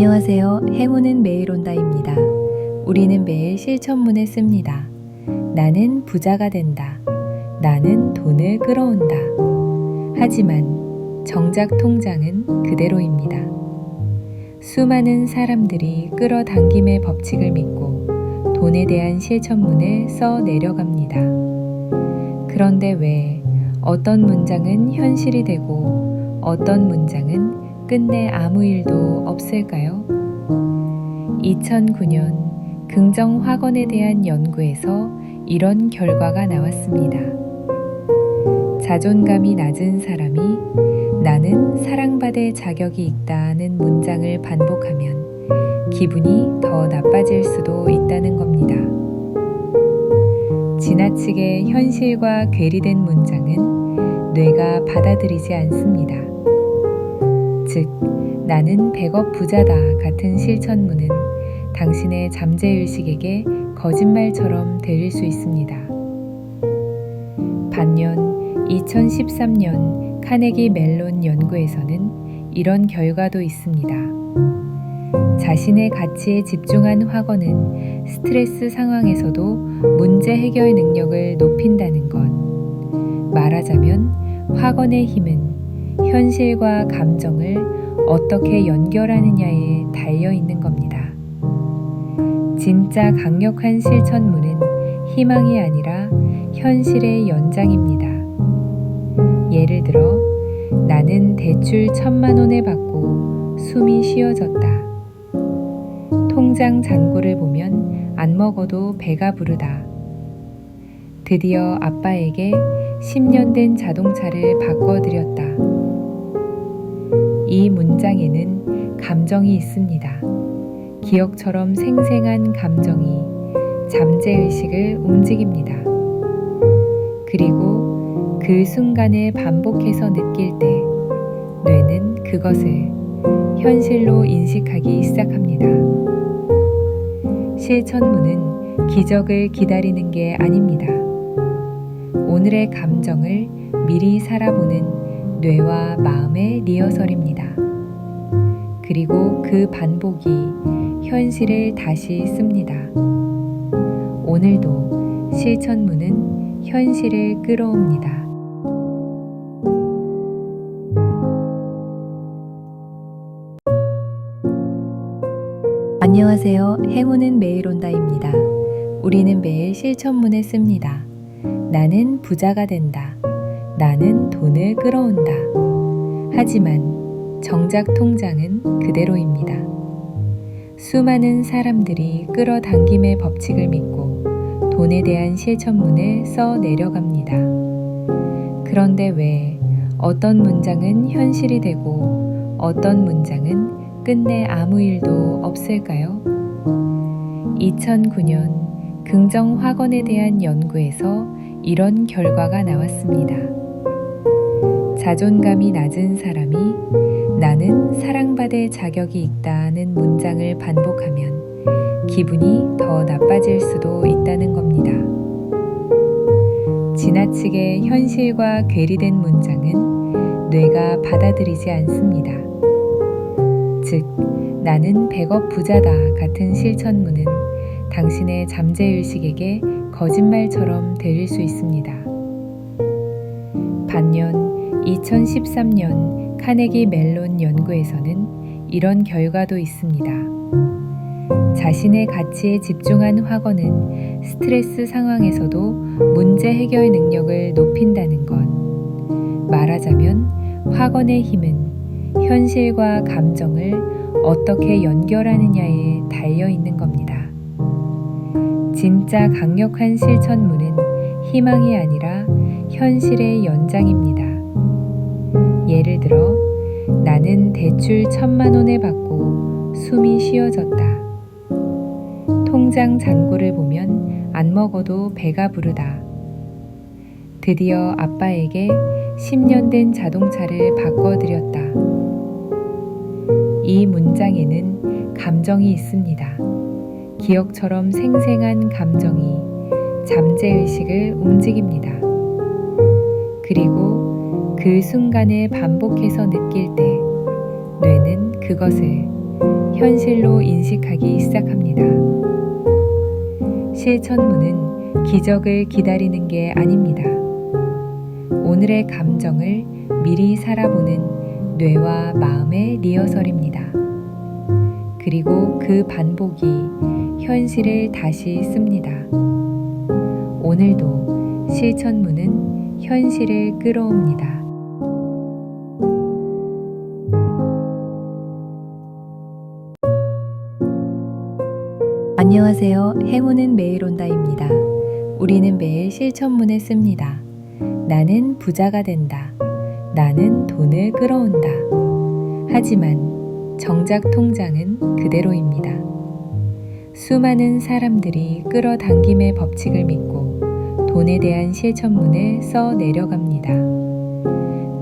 안녕하세요. 행운은 매일 온다입니다. 우리는 매일 실천문을 씁니다. 나는 부자가 된다. 나는 돈을 끌어온다. 하지만 정작 통장은 그대로입니다. 수많은 사람들이 끌어당김의 법칙을 믿고 돈에 대한 실천문을 써 내려갑니다. 그런데 왜 어떤 문장은 현실이 되고 어떤 문장은 끝내 아무 일도 없을까요? 2009년 긍정확언에 대한 연구에서 이런 결과가 나왔습니다. 자존감이 낮은 사람이 나는 사랑받을 자격이 있다는 문장을 반복하면 기분이 더 나빠질 수도 있다는 겁니다. 지나치게 현실과 괴리된 문장은 뇌가 받아들이지 않습니다. 즉, 나는 100억 부자다 같은 실천문은 당신의 잠재의식에게 거짓말처럼 들릴 수 있습니다. 반면 2013년 카네기 멜론 연구에서는 이런 결과도 있습니다. 자신의 가치에 집중한 확언은 스트레스 상황에서도 문제 해결 능력을 높인다는 것. 말하자면 확언의 힘은 현실과 감정을 어떻게 연결하느냐에 달려 있는 겁니다. 진짜 강력한 실천문은 희망이 아니라 현실의 연장입니다. 예를 들어, 나는 대출 1,000만 원을 받고 숨이 쉬어졌다. 통장 잔고를 보면 안 먹어도 배가 부르다. 드디어 아빠에게 10년 된 자동차를 바꿔드렸다. 이 문장에는 감정이 있습니다. 기억처럼 생생한 감정이 잠재의식을 움직입니다. 그리고 그 순간을 반복해서 느낄 때 뇌는 그것을 현실로 인식하기 시작합니다. 실천문은 기적을 기다리는 게 아닙니다. 오늘의 감정을 미리 살아보는 뇌와 마음의 리허설입니다. 그리고 그 반복이 현실을 다시 씁니다. 오늘도 실천문은 현실을 끌어옵니다. 안녕하세요. 행운은 매일 온다입니다. 우리는 매일 실천문을 씁니다. 나는 부자가 된다. 나는 돈을 끌어온다. 하지만 정작 통장은 그대로입니다. 수많은 사람들이 끌어당김의 법칙을 믿고 돈에 대한 실천문을 써 내려갑니다. 그런데 왜 어떤 문장은 현실이 되고 어떤 문장은 끝내 아무 일도 없을까요? 2009년 긍정확언에 대한 연구에서 이런 결과가 나왔습니다. 자존감이 낮은 사람이 나는 사랑받을 자격이 있다는 문장을 반복하면 기분이 더 나빠질 수도 있다는 겁니다. 지나치게 현실과 괴리된 문장은 뇌가 받아들이지 않습니다. 즉, 나는 100억 부자다 같은 실천문은 당신의 잠재의식에게 거짓말처럼 들릴 수 있습니다. 반면 2013년 카네기 멜론 연구에서는 이런 결과도 있습니다. 자신의 가치에 집중한 확언은 스트레스 상황에서도 문제 해결 능력을 높인다는 것. 말하자면 확언의 힘은 현실과 감정을 어떻게 연결하느냐에 달려 있는 겁니다. 진짜 강력한 실천문은 희망이 아니라 현실의 연장입니다. 예를 들어, 나는 대출 1,000만 원을 받고 숨이 쉬어졌다. 통장 잔고를 보면 안 먹어도 배가 부르다. 드디어 아빠에게 10년 된 자동차를 바꿔드렸다. 이 문장에는 감정이 있습니다. 기억처럼 생생한 감정이 잠재의식을 움직입니다. 그리고 그 순간을 반복해서 느낄 때 뇌는 그것을 현실로 인식하기 시작합니다. 실천문은 기적을 기다리는 게 아닙니다. 오늘의 감정을 미리 살아보는 뇌와 마음의 리허설입니다. 그리고 그 반복이 현실을 다시 씁니다. 오늘도 실천문은 현실을 끌어옵니다. 안녕하세요. 행운은 매일 온다입니다. 우리는 매일 실천문을 씁니다. 나는 부자가 된다. 나는 돈을 끌어온다. 하지만 정작 통장은 그대로입니다. 수많은 사람들이 끌어당김의 법칙을 믿고 돈에 대한 실천문을 써 내려갑니다.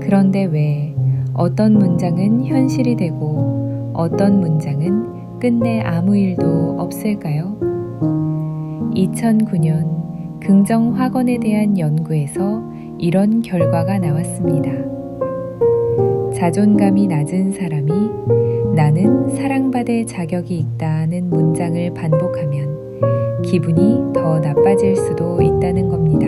그런데 왜 어떤 문장은 현실이 되고 어떤 문장은 끝내 아무 일도 없을까요? 2009년 긍정확언에 대한 연구에서 이런 결과가 나왔습니다. 자존감이 낮은 사람이 나는 사랑받을 자격이 있다는 문장을 반복하면 기분이 더 나빠질 수도 있다는 겁니다.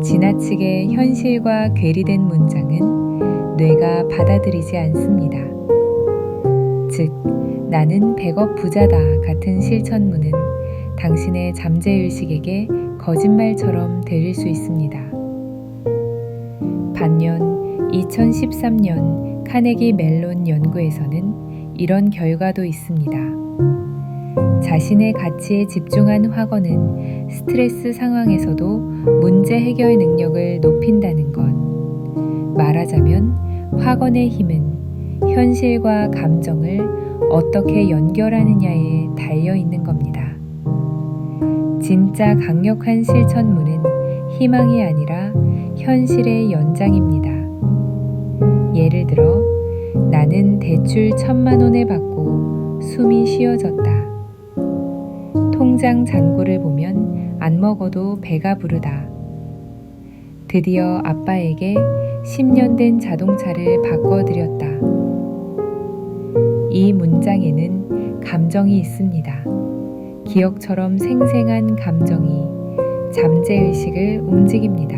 지나치게 현실과 괴리된 문장은 뇌가 받아들이지 않습니다. 즉, 나는 100억 부자다 같은 실천문은 당신의 잠재의식에게 거짓말처럼 들릴 수 있습니다. 반면 2013년 카네기 멜론 연구에서는 이런 결과도 있습니다. 자신의 가치에 집중한 확언은 스트레스 상황에서도 문제 해결 능력을 높인다는 것. 말하자면 확언의 힘은 현실과 감정을 어떻게 연결하느냐에 달려 있는 겁니다. 진짜 강력한 실천문은 희망이 아니라 현실의 연장입니다. 예를 들어, 나는 대출 1,000만 원을 받고 숨이 쉬어졌다. 통장 잔고를 보면 안 먹어도 배가 부르다. 드디어 아빠에게 10년 된 자동차를 바꿔드렸다. 이 문장에는 감정이 있습니다. 기억처럼 생생한 감정이 잠재의식을 움직입니다.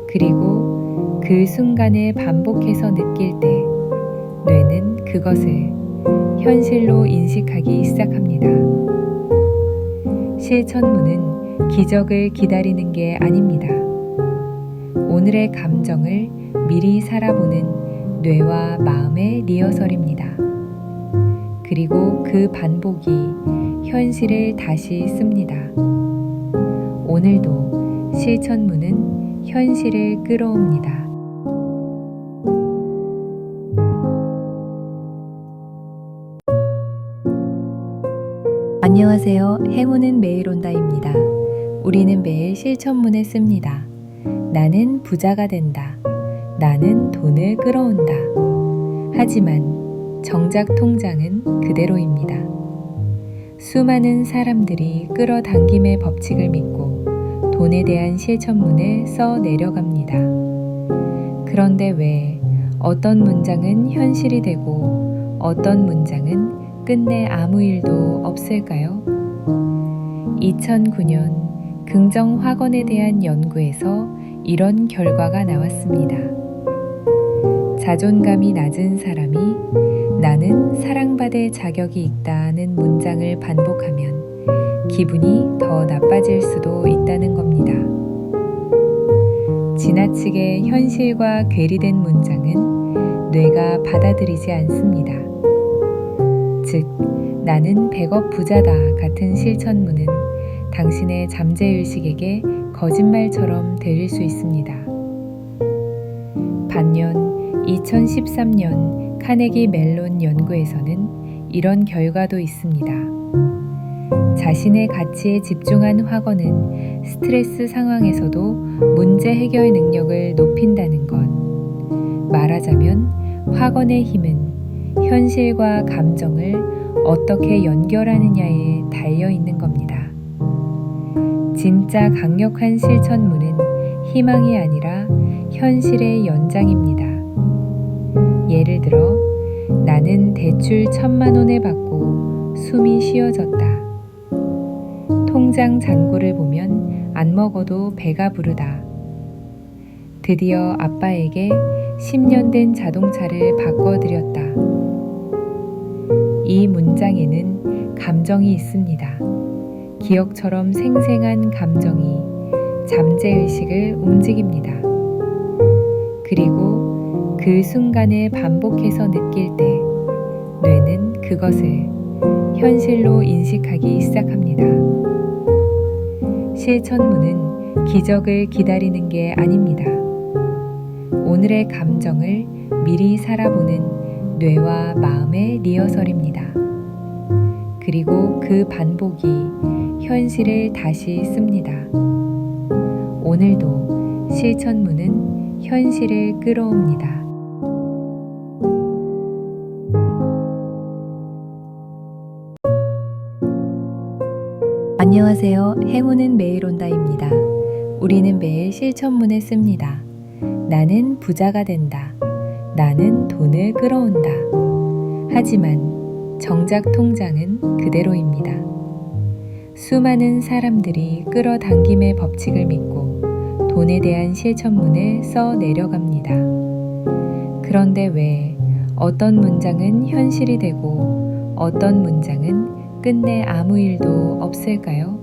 그리고 그 순간을 반복해서 느낄 때 뇌는 그것을 현실로 인식하기 시작합니다. 실천문은 기적을 기다리는 게 아닙니다. 오늘의 감정을 미리 살아보는 뇌와 마음의 리허설입니다. 그리고 그 반복이 현실을 다시 씁니다. 오늘도 실천문은 현실을 끌어옵니다. 안녕하세요. 행운은 매일 온다입니다. 우리는 매일 실천문을 씁니다. 나는 부자가 된다. 나는 돈을 끌어온다. 하지만 정작 통장은 그대로입니다. 수많은 사람들이 끌어당김의 법칙을 믿고 돈에 대한 실천문을 써 내려갑니다. 그런데 왜 어떤 문장은 현실이 되고 어떤 문장은 끝내 아무 일도 없을까요? 2009년 긍정확언에 대한 연구에서 이런 결과가 나왔습니다. 자존감이 낮은 사람이 나는 사랑받을 자격이 있다는 문장을 반복하면 기분이 더 나빠질 수도 있다는 겁니다. 지나치게 현실과 괴리된 문장은 뇌가 받아들이지 않습니다. 즉, 나는 100억 부자다 같은 실천문은 당신의 잠재의식에게 거짓말처럼 들릴 수 있습니다. 반면 2013년 카네기 멜론 연구에서는 이런 결과도 있습니다. 자신의 가치에 집중한 확언은 스트레스 상황에서도 문제 해결 능력을 높인다는 것. 말하자면 확언의 힘은 현실과 감정을 어떻게 연결하느냐에 달려 있는 겁니다. 진짜 강력한 실천문은 희망이 아니라 현실의 연장입니다. 예를 들어, 나는 대출 1,000만 원을 받고 숨이 쉬어졌다. 통장 잔고를 보면 안 먹어도 배가 부르다. 드디어 아빠에게 10년 된 자동차를 바꿔드렸다. 이 문장에는 감정이 있습니다. 기억처럼 생생한 감정이 잠재의식을 움직입니다. 그리고 그 순간을 반복해서 느낄 때 뇌는 그것을 현실로 인식하기 시작합니다. 실천문은 기적을 기다리는 게 아닙니다. 오늘의 감정을 미리 살아보는 뇌와 마음의 리허설입니다. 그리고 그 반복이 현실을 다시 씁니다. 오늘도 실천문은 현실을 끌어옵니다. 안녕하세요. 행운은 매일 온다입니다. 우리는 매일 실천문을 씁니다. 나는 부자가 된다. 나는 돈을 끌어온다. 하지만 정작 통장은 그대로입니다. 수많은 사람들이 끌어당김의 법칙을 믿고 돈에 대한 실천문을 써 내려갑니다. 그런데 왜 어떤 문장은 현실이 되고 어떤 문장은 끝내 아무 일도 없을까요?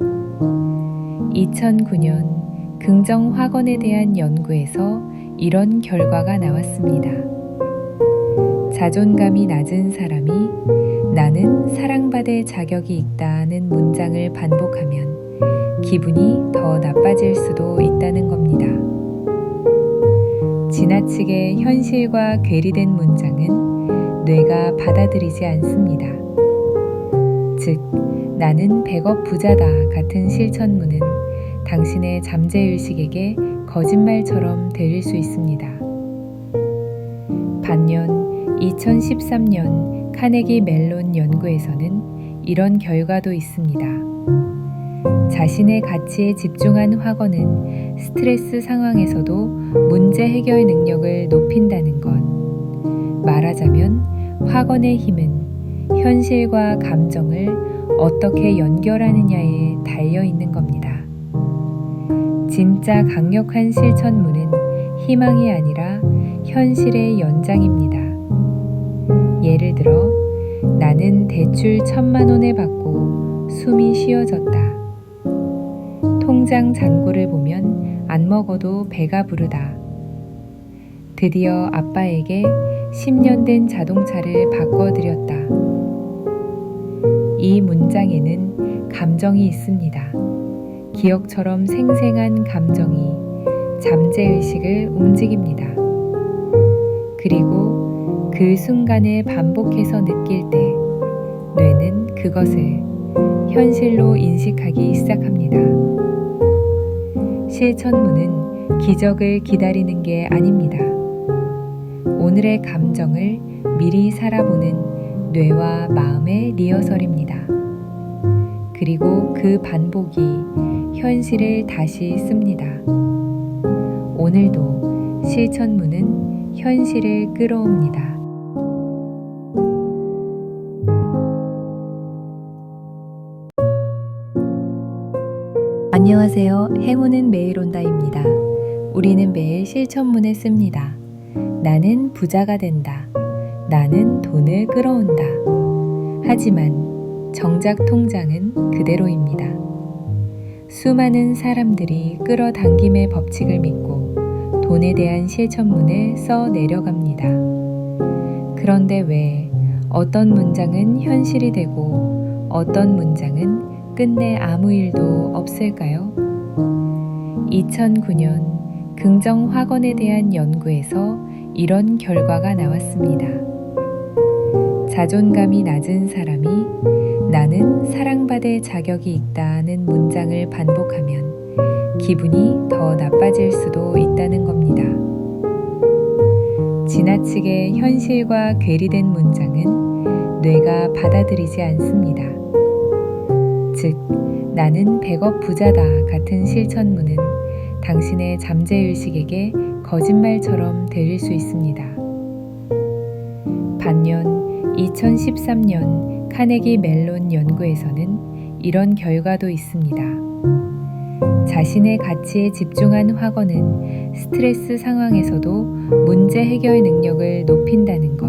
2009년 긍정확언에 대한 연구에서 이런 결과가 나왔습니다. 자존감이 낮은 사람이 나는 사랑받을 자격이 있다는 문장을 반복하면 기분이 더 나빠질 수도 있다는 겁니다. 지나치게 현실과 괴리된 문장은 뇌가 받아들이지 않습니다. 즉, 나는 100억 부자다 같은 실천문은 당신의 잠재의식에게 거짓말처럼 들릴 수 있습니다. 반면 2013년 카네기 멜론 연구에서는 이런 결과도 있습니다. 자신의 가치에 집중한 확언은 스트레스 상황에서도 문제 해결 능력을 높인다는 것. 말하자면 확언의 힘은 현실과 감정을 어떻게 연결하느냐에 달려 있는 겁니다. 진짜 강력한 실천문은 희망이 아니라 현실의 연장입니다. 예를 들어, 나는 대출 1,000만 원을 받고 숨이 쉬어졌다. 통장 잔고를 보면 안 먹어도 배가 부르다. 드디어 아빠에게 10년 된 자동차를 바꿔드렸다. 이 문장에는 감정이 있습니다. 기억처럼 생생한 감정이 잠재의식을 움직입니다. 그리고 그 순간을 반복해서 느낄 때 뇌는 그것을 현실로 인식하기 시작합니다. 실천문은 기적을 기다리는 게 아닙니다. 오늘의 감정을 미리 살아보는 뇌와 마음의 리허설입니다. 그리고 그 반복이 현실을 다시 씁니다. 오늘도 실천문은 현실을 끌어옵니다. 안녕하세요. 행운은 매일 온다입니다. 우리는 매일 실천문을 씁니다. 나는 부자가 된다. 나는 돈을 끌어온다. 하지만 정작 통장은 그대로입니다. 수많은 사람들이 끌어당김의 법칙을 믿고 돈에 대한 실천문을 써 내려갑니다. 그런데 왜 어떤 문장은 현실이 되고 어떤 문장은 끝내 아무 일도 없을까요? 2009년 긍정확언에 대한 연구에서 이런 결과가 나왔습니다. 자존감이 낮은 사람이 나는 사랑받을 자격이 있다는 문장을 반복하면 기분이 더 나빠질 수도 있다는 겁니다. 지나치게 현실과 괴리된 문장은 뇌가 받아들이지 않습니다. 즉, 나는 100억 부자다 같은 실천문은 당신의 잠재의식에게 거짓말처럼 들릴 수 있습니다. 반면 2013년 카네기 멜론 연구에서는 이런 결과도 있습니다. 자신의 가치에 집중한 확언은 스트레스 상황에서도 문제 해결 능력을 높인다는 것.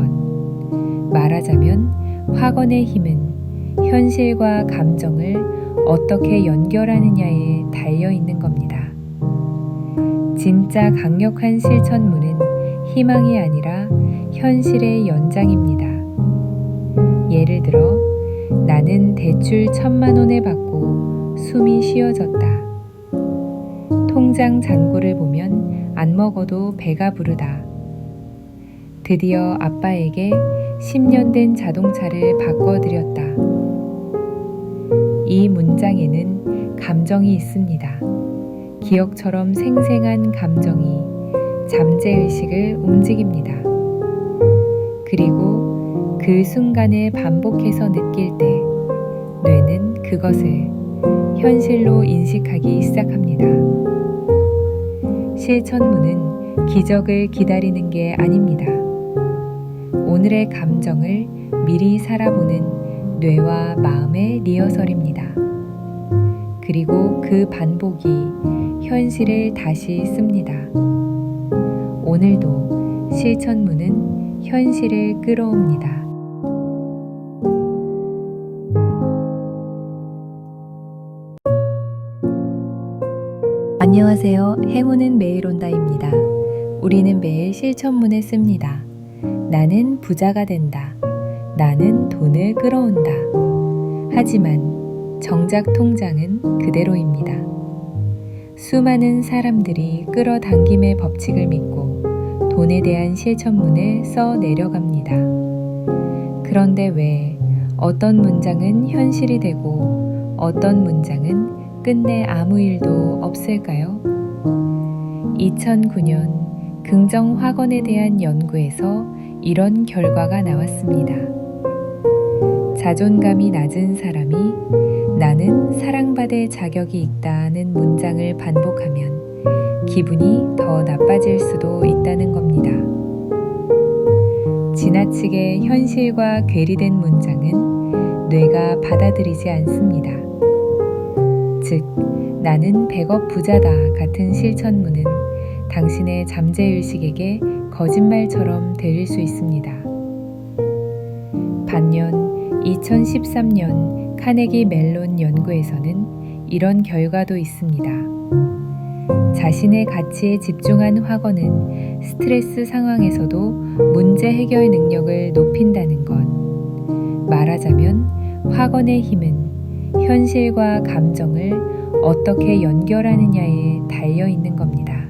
말하자면 확언의 힘은 현실과 감정을 어떻게 연결하느냐에 달려 있는 겁니다. 진짜 강력한 실천문은 희망이 아니라 현실의 연장입니다. 예를 들어, 나는 대출 1,000만 원을 받고 숨이 쉬어졌다. 통장 잔고를 보면 안 먹어도 배가 부르다. 드디어 아빠에게 10년 된 자동차를 바꿔드렸다. 이 문장에는 감정이 있습니다. 기억처럼 생생한 감정이 잠재의식을 움직입니다. 그리고 그 순간을 반복해서 느낄 때 뇌는 그것을 현실로 인식하기 시작합니다. 실천문은 기적을 기다리는 게 아닙니다. 오늘의 감정을 미리 살아보는 뇌와 마음의 리허설입니다. 그리고 그 반복이 현실을 다시 씁니다. 오늘도 실천문은 현실을 끌어옵니다. 안녕하세요. 행운은 매일 온다입니다. 우리는 매일 실천문을 씁니다. 나는 부자가 된다. 나는 돈을 끌어온다. 하지만 정작 통장은 그대로입니다. 수많은 사람들이 끌어당김의 법칙을 믿고 돈에 대한 실천문을 써 내려갑니다. 그런데 왜 어떤 문장은 현실이 되고 어떤 문장은 끝내 아무 일도 없을까요? 2009년 긍정 확언에 대한 연구에서 이런 결과가 나왔습니다. 자존감이 낮은 사람이 나는 사랑받을 자격이 있다는 문장을 반복하면 기분이 더 나빠질 수도 있다는 겁니다. 지나치게 현실과 괴리된 문장은 뇌가 받아들이지 않습니다. 즉, 나는 100억 부자다 같은 실천문은 당신의 잠재의식에게 거짓말처럼 들릴 수 있습니다. 반면 2013년 카네기 멜론 연구에서는 이런 결과도 있습니다. 자신의 가치에 집중한 확언은 스트레스 상황에서도 문제 해결 능력을 높인다는 것. 말하자면 확언의 힘은 현실과 감정을 어떻게 연결하느냐에 달려 있는 겁니다.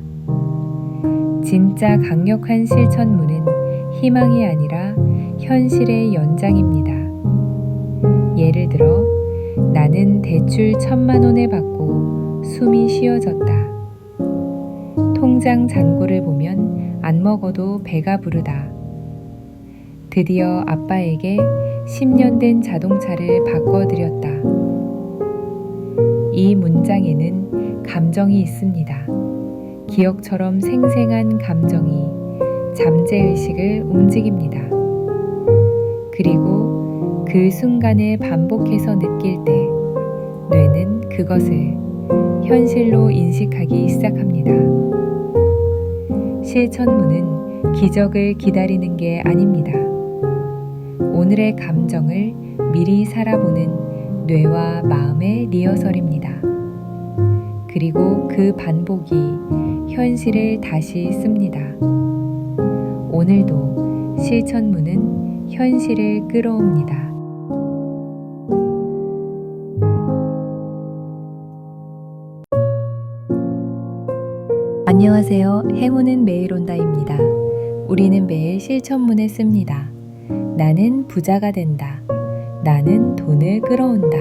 진짜 강력한 실천문은 희망이 아니라 현실의 연장입니다. 예를 들어, 나는 대출 1,000만 원을 받고 숨이 쉬어졌다. 통장 잔고를 보면 안 먹어도 배가 부르다. 드디어 아빠에게 10년 된 자동차를 바꿔드렸다. 이 문장에는 감정이 있습니다. 기억처럼 생생한 감정이 잠재의식을 움직입니다. 그리고 그 순간을 반복해서 느낄 때 뇌는 그것을 현실로 인식하기 시작합니다. 실천문은 기적을 기다리는 게 아닙니다. 오늘의 감정을 미리 살아보는 뇌와 마음의 리허설입니다. 그리고 그 반복이 현실을 다시 씁니다. 오늘도 실천문은 현실을 끌어옵니다. 안녕하세요. 행운은 매일 온다입니다. 우리는 매일 실천문을 씁니다. 나는 부자가 된다. 나는 돈을 끌어온다.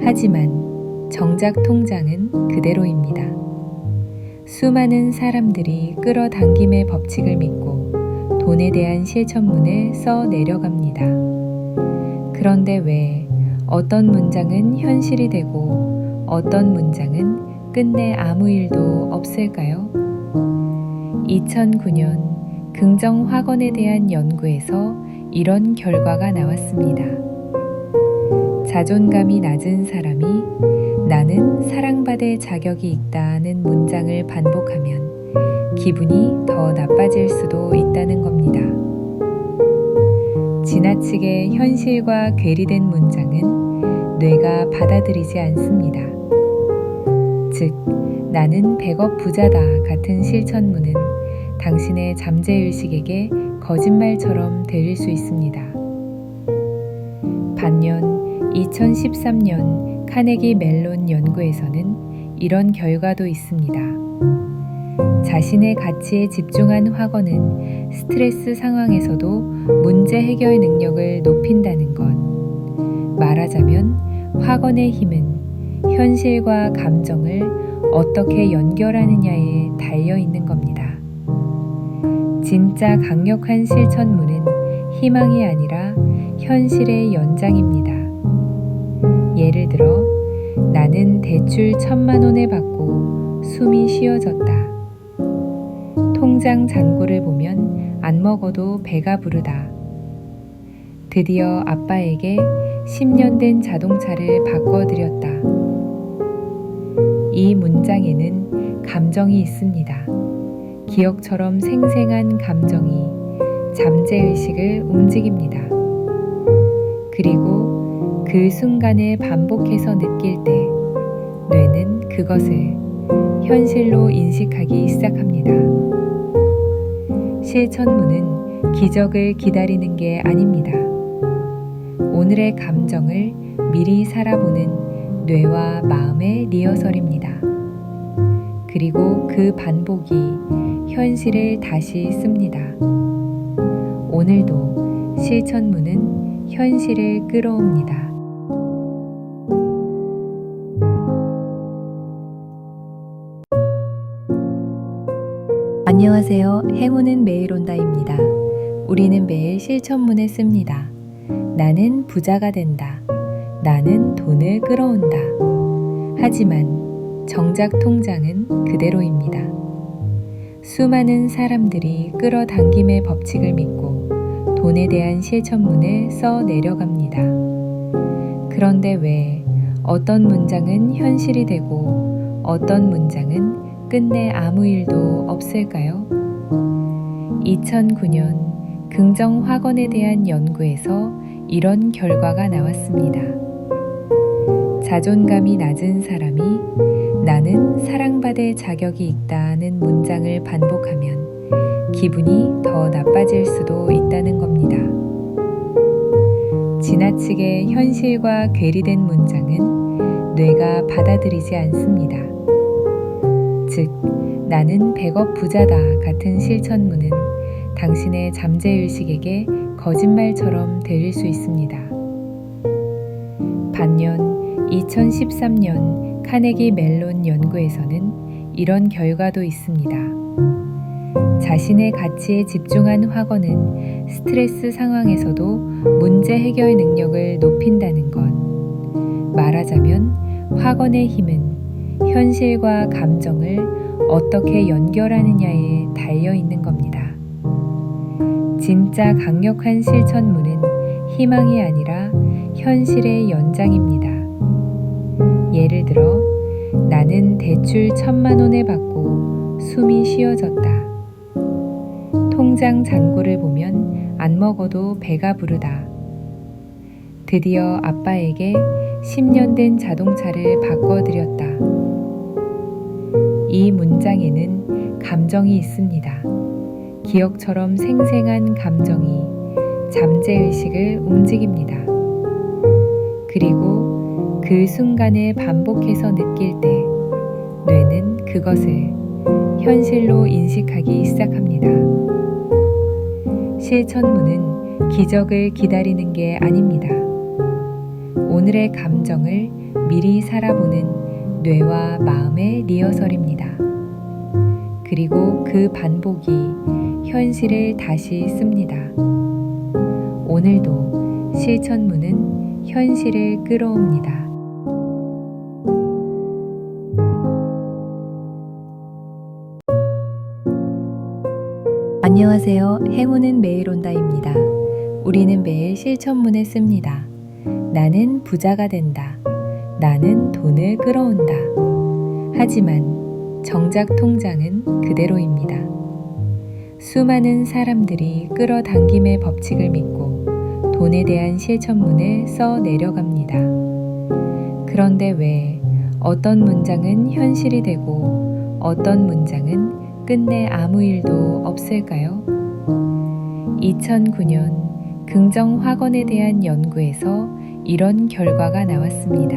하지만 정작 통장은 그대로입니다. 수많은 사람들이 끌어당김의 법칙을 믿고 돈에 대한 실천문을 써 내려갑니다. 그런데 왜 어떤 문장은 현실이 되고 어떤 문장은 끝내 아무 일도 없을까요? 2009년 긍정 확언에 대한 연구에서 이런 결과가 나왔습니다. 자존감이 낮은 사람이 나는 사랑받을 자격이 있다는 문장을 반복하면 기분이 더 나빠질 수도 있다는 겁니다. 지나치게 현실과 괴리된 문장은 뇌가 받아들이지 않습니다. 즉, 나는 100억 부자다 같은 실천문은 당신의 잠재의식에게 거짓말처럼 들릴 수 있습니다. 반면 2013년 카네기 멜론 연구에서는 이런 결과도 있습니다. 자신의 가치에 집중한 확언은 스트레스 상황에서도 문제 해결 능력을 높인다는 것. 말하자면 확언의 힘은 현실과 감정을 어떻게 연결하느냐에 달려 있는 겁니다. 진짜 강력한 실천문은 희망이 아니라 현실의 연장입니다. 예를 들어, 나는 대출 1,000만 원을 받고 숨이 쉬어졌다. 통장 잔고를 보면 안 먹어도 배가 부르다. 드디어 아빠에게 10년 된 자동차를 바꿔드렸다. 이 문장에는 감정이 있습니다. 기억처럼 생생한 감정이 잠재의식을 움직입니다. 그리고 그 순간을 반복해서 느낄 때 뇌는 그것을 현실로 인식하기 시작합니다. 실천문은 기적을 기다리는 게 아닙니다. 오늘의 감정을 미리 살아보는 뇌와 마음의 리허설입니다. 그리고 그 반복이 현실을 다시 씁니다. 오늘도 실천문은 현실을 끌어옵니다. 안녕하세요. 행운은 매일 온다입니다. 우리는 매일 실천문을 씁니다. 나는 부자가 된다. 나는 돈을 끌어온다. 하지만 정작 통장은 그대로입니다. 수많은 사람들이 끌어당김의 법칙을 믿고 돈에 대한 실천문을 써 내려갑니다. 그런데 왜 어떤 문장은 현실이 되고 어떤 문장은 끝내 아무 일도 없을까요? 2009년 긍정 확언에 대한 연구에서 이런 결과가 나왔습니다. 자존감이 낮은 사람이 나는 사랑받을 자격이 있다는 문장을 반복하면 기분이 더 나빠질 수도 있다는 겁니다. 지나치게 현실과 괴리된 문장은 뇌가 받아들이지 않습니다. 즉, 나는 100억 부자다 같은 실천문은 당신의 잠재의식에게 거짓말처럼 들릴 수 있습니다. 반면 2013년 카네기 멜론 연구에서는 이런 결과도 있습니다. 자신의 가치에 집중한 확언은 스트레스 상황에서도 문제 해결 능력을 높인다는 것. 말하자면 확언의 힘은 현실과 감정을 어떻게 연결하느냐에 달려 있는 겁니다. 진짜 강력한 실천문은 희망이 아니라 현실의 연장입니다. 예를 들어, 나는 대출 1,000만 원을 받고 숨이 쉬어졌다. 통장 잔고를 보면 안 먹어도 배가 부르다. 드디어 아빠에게 10년 된 자동차를 바꿔드렸다. 이 문장에는 감정이 있습니다. 기억처럼 생생한 감정이 잠재의식을 움직입니다. 그리고 그 순간을 반복해서 느낄 때 뇌는 그것을 현실로 인식하기 시작합니다. 실천문은 기적을 기다리는 게 아닙니다. 오늘의 감정을 미리 살아보는 뇌와 마음의 리허설입니다. 그리고 그 반복이 현실을 다시 씁니다. 오늘도 실천문은 현실을 끌어옵니다. 안녕하세요. 행운은 매일 온다입니다. 우리는 매일 실천문을 씁니다. 나는 부자가 된다. 나는 돈을 끌어온다. 하지만 정작 통장은 그대로입니다. 수많은 사람들이 끌어당김의 법칙을 믿고 돈에 대한 실천문을 써 내려갑니다. 그런데 왜 어떤 문장은 현실이 되고 어떤 문장은 끝내 아무 일도 없을까요? 2009년 긍정확언에 대한 연구에서 이런 결과가 나왔습니다.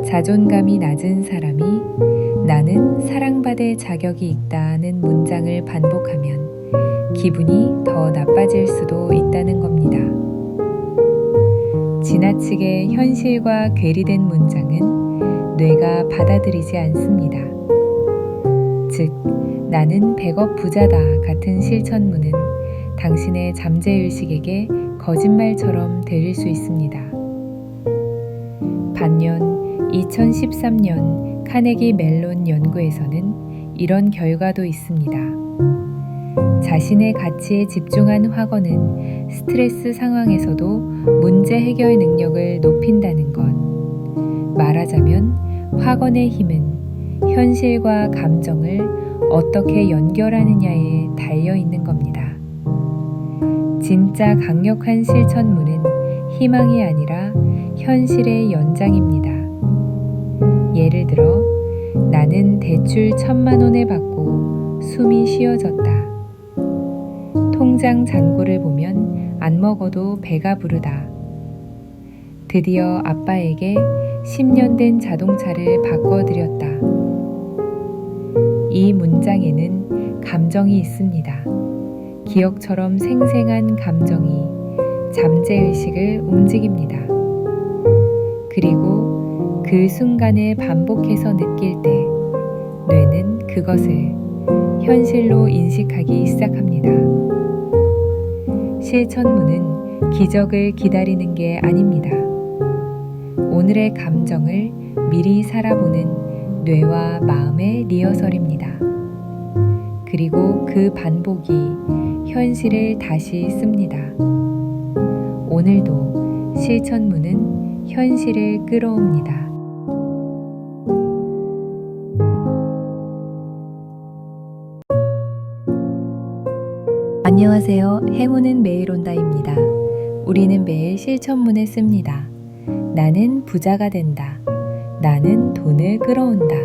자존감이 낮은 사람이 나는 사랑받을 자격이 있다는 문장을 반복하면 기분이 더 나빠질 수도 있다는 겁니다. 지나치게 현실과 괴리된 문장은 뇌가 받아들이지 않습니다. 즉, 나는 100억 부자다 같은 실천문은 당신의 잠재의식에게 거짓말처럼 들릴 수 있습니다. 반면 2013년 카네기 멜론 연구에서는 이런 결과도 있습니다. 자신의 가치에 집중한 확언은 스트레스 상황에서도 문제 해결 능력을 높인다는 것. 말하자면 확언의 힘은 현실과 감정을 어떻게 연결하느냐에 달려 있는 겁니다. 진짜 강력한 실천문은 희망이 아니라 현실의 연장입니다. 예를 들어, 나는 대출 1,000만 원을 받고 숨이 쉬어졌다. 통장 잔고를 보면 안 먹어도 배가 부르다. 드디어 아빠에게 10년 된 자동차를 바꿔드렸다. 이 문장에는 감정이 있습니다. 기억처럼 생생한 감정이 잠재의식을 움직입니다. 그리고 그 순간을 반복해서 느낄 때 뇌는 그것을 현실로 인식하기 시작합니다. 실천문은 기적을 기다리는 게 아닙니다. 오늘의 감정을 미리 살아보는 뇌와 마음의 리허설입니다. 그리고 그 반복이 현실을 다시 씁니다. 오늘도 실천문은 현실을 끌어옵니다. 안녕하세요. 행운은 매일 온다입니다. 우리는 매일 실천문을 씁니다. 나는 부자가 된다. 나는 돈을 끌어온다.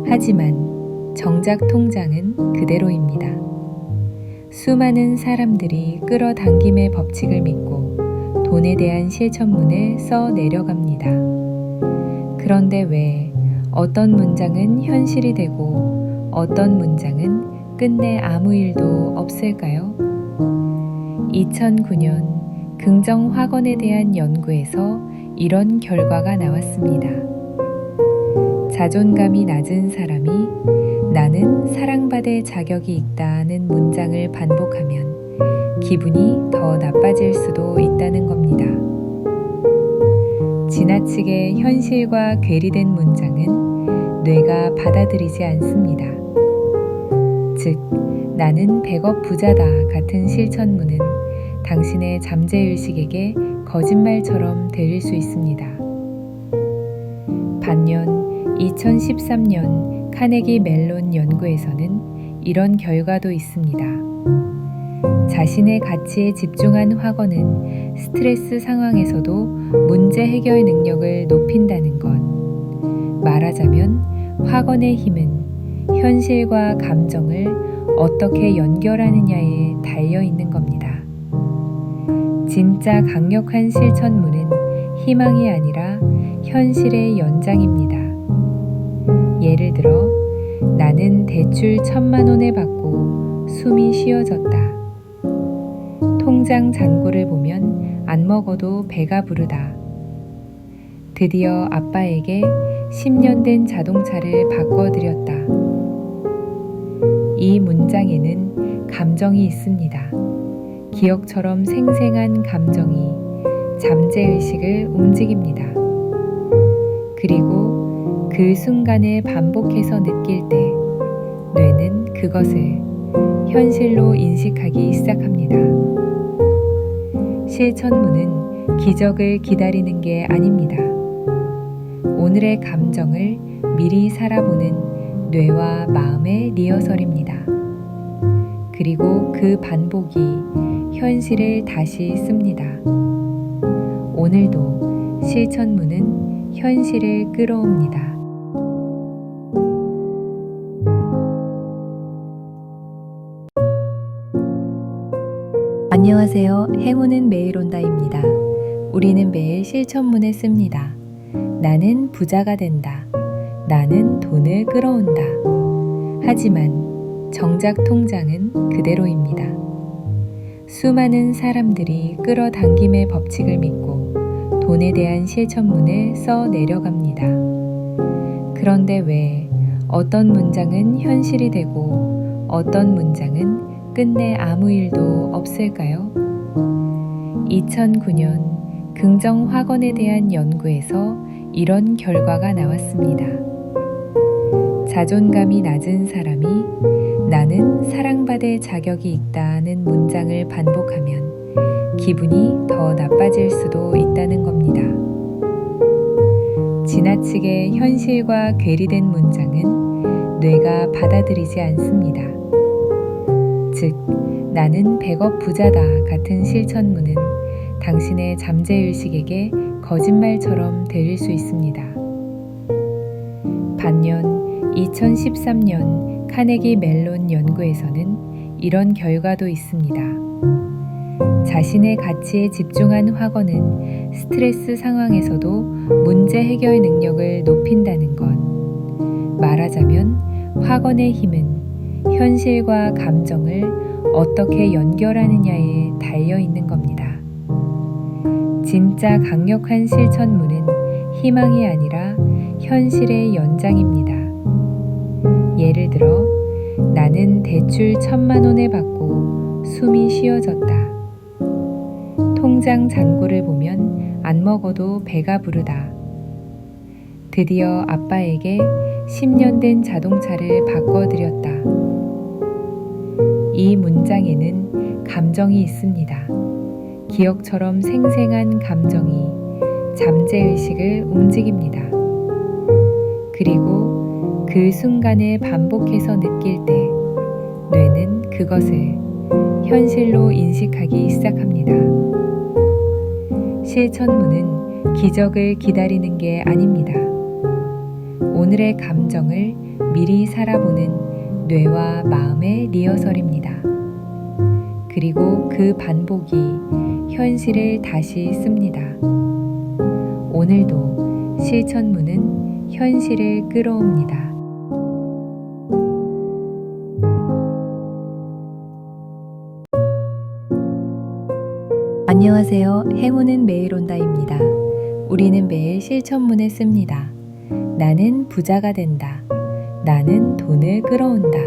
하지만 정작 통장은 그대로입니다. 수많은 사람들이 끌어당김의 법칙을 믿고 돈에 대한 실천문을 써 내려갑니다. 그런데 왜 어떤 문장은 현실이 되고 어떤 문장은 끝내 아무 일도 없을까요? 2009년 긍정확언에 대한 연구에서 이런 결과가 나왔습니다. 자존감이 낮은 사람이 나는 사랑받을 자격이 있다는 문장을 반복하면 기분이 더 나빠질 수도 있다는 겁니다. 지나치게 현실과 괴리된 문장은 뇌가 받아들이지 않습니다. 즉, 나는 100억 부자다 같은 실천문은 당신의 잠재의식에게 거짓말처럼 들릴 수 있습니다. 반면 2013년 카네기 멜론 연구에서는 이런 결과도 있습니다. 자신의 가치에 집중한 확언은 스트레스 상황에서도 문제 해결 능력을 높인다는 것. 말하자면 확언의 힘은 현실과 감정을 어떻게 연결하느냐에 달려 있는 겁니다. 진짜 강력한 실천문은 희망이 아니라 현실의 연장입니다. 예를 들어, 나는 대출 1,000만 원을 받고 숨이 쉬어졌다. 통장 잔고를 보면 안 먹어도 배가 부르다. 드디어 아빠에게 10년 된 자동차를 바꿔드렸다. 이 문장에는 감정이 있습니다. 기억처럼 생생한 감정이 잠재의식을 움직입니다. 그리고 그 순간을 반복해서 느낄 때 뇌는 그것을 현실로 인식하기 시작합니다. 실천문은 기적을 기다리는 게 아닙니다. 오늘의 감정을 미리 살아보는 뇌와 마음의 리허설입니다. 그리고 그 반복이 현실을 다시 씁니다. 오늘도 실천문은 현실을 끌어옵니다. 안녕하세요. 행운은 매일 온다입니다. 우리는 매일 실천문을 씁니다. 나는 부자가 된다. 나는 돈을 끌어온다. 하지만 정작 통장은 그대로입니다. 수많은 사람들이 끌어당김의 법칙을 믿고 돈에 대한 실천문을 써 내려갑니다. 그런데 왜 어떤 문장은 현실이 되고 어떤 문장은 끝내 아무 일도 없을까요? 2009년 긍정확언에 대한 연구에서 이런 결과가 나왔습니다. 자존감이 낮은 사람이 나는 사랑받을 자격이 있다는 문장을 반복하면 기분이 더 나빠질 수도 있다는 겁니다. 지나치게 현실과 괴리된 문장은 뇌가 받아들이지 않습니다. 즉, 나는 100억 부자다 같은 실천문은 당신의 잠재의식에게 거짓말처럼 들릴 수 있습니다. 반면 2013년 카네기 멜론 연구에서는 이런 결과도 있습니다. 자신의 가치에 집중한 확언은 스트레스 상황에서도 문제 해결 능력을 높인다는 것. 말하자면 확언의 힘은 현실과 감정을 어떻게 연결하느냐에 달려 있는 겁니다. 진짜 강력한 실천문은 희망이 아니라 현실의 연장입니다. 예를 들어, 나는 대출 1,000만 원을 받고 숨이 쉬어졌다. 통장 잔고를 보면 안 먹어도 배가 부르다. 드디어 아빠에게 10년 된 자동차를 바꿔드렸다. 이 문장에는 감정이 있습니다. 기억처럼 생생한 감정이 잠재의식을 움직입니다. 그리고 그 순간을 반복해서 느낄 때 뇌는 그것을 현실로 인식하기 시작합니다. 실천문은 기적을 기다리는 게 아닙니다. 오늘의 감정을 미리 살아보는 뇌와 마음의 리허설입니다. 그리고 그 반복이 현실을 다시 씁니다. 오늘도 실천문은 현실을 끌어옵니다. 안녕하세요. 행운은 매일 온다입니다. 우리는 매일 실천문을 씁니다. 나는 부자가 된다. 나는 돈을 끌어온다.